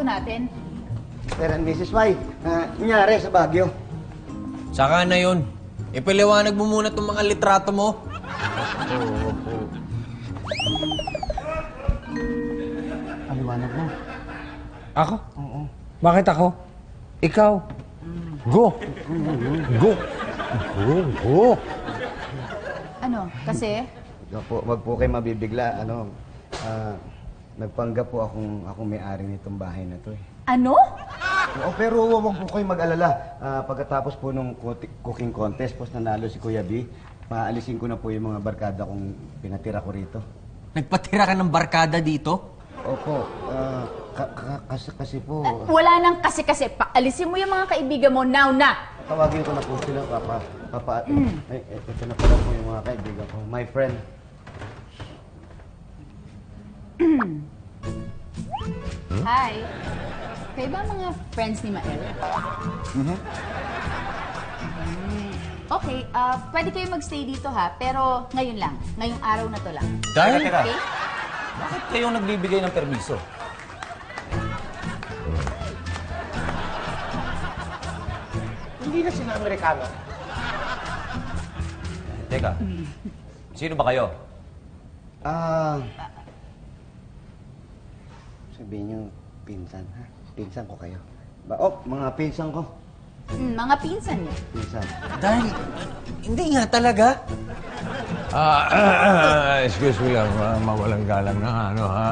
litrato natin. Mr. and Mrs. Y, nangyari sa Baguio. Saka na yun. Ipaliwanag mo muna itong mga litrato mo. Paliwanag mo. Ako? Oo. Bakit ako? Ikaw? Go! Go! Go! Go! Ano? Kasi? Wag po kayo mabibigla. Nagpanggap po akong may-ari nitong bahay na to eh. Ano? Oo, pero huwag po kayo mag-alala. Pagkatapos po nung cooking contest, post nanalo si Kuya B, paalisin ko na po yung mga barkada kong pinatira ko rito. Nagpatira ka ng barkada dito? Opo, kasi po... Wala nang kasi-kasi. Paalisin mo yung mga kaibigan mo now na. Tawagin ko na po sila, Papa. Ay, ito na pala po yung mga kaibigan ko. My friend. Hi. Kayo ba mga friends ni Mael? Okay, pwede kayo magstay dito ha, pero ngayon lang. Ngayong araw na to lang. Dahil? Okay? Bakit kayong nagbibigay ng permiso? Hindi na sila Amerikano. Teka, sino ba kayo? Sabihin niyo, pinsan, ha? Pinsan ko kayo. Mga pinsan ko. Mga pinsan niyo. Pinsan. Dahil, hindi nga talaga. Excuse me lang, mawalang galang na ano ha.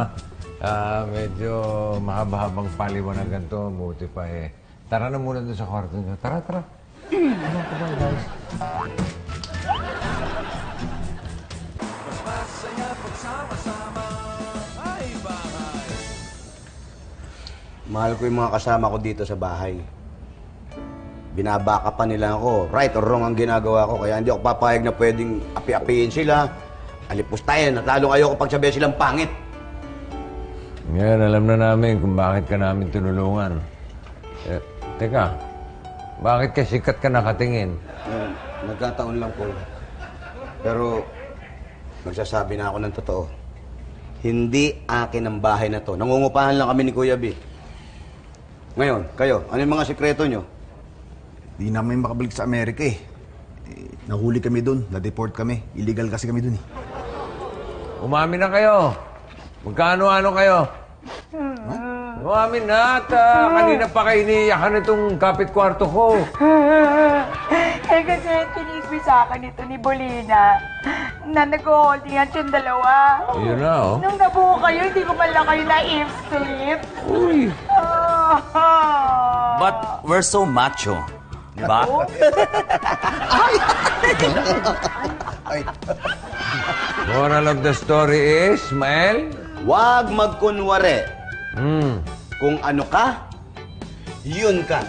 Medyo mahaba-habang paliwanagan to, buti pa eh. Tara na muna doon sa kwarto niyo. Tara, tara. Come on, guys. Mahal ko yung mga kasama ko dito sa bahay. Binabaka pa nila ako. Right or wrong ang ginagawa ko. Kaya hindi ako papayag na pwedeng api-apiin sila. Alipustayan at lalong ayoko pagsabihan silang pangit. Ngayon, alam na namin kung bakit ka namin tinulungan. Teka, bakit ka sikat ka nakatingin? Nagkataon lang po. Pero, magsasabi na ako ng totoo. Hindi akin ang bahay na to. Nangungupahan lang kami ni Kuya B. Ngayon, kayo, ano yung mga sikreto nyo? Di namin makabalik sa Amerika eh. Nahuli kami dun, na-deport kami. Illegal kasi kami dun eh. Umamin na kayo. Magkano-ano kayo? Umamin na at kanina pa kayo iniiyakan itong kapit-kwarto ko. Eh kasi tiniswi sa akin ito ni Bolina na nag-holdingan siyang dalawa. Yun na, oh. Nung nabuo kayo, hindi ko man lang kayo na-slip. Uy. But we're so macho. Di ba? Moral of the story is, Mael? Huwag magkunwari. Hmm. Kung ano ka, yun ka.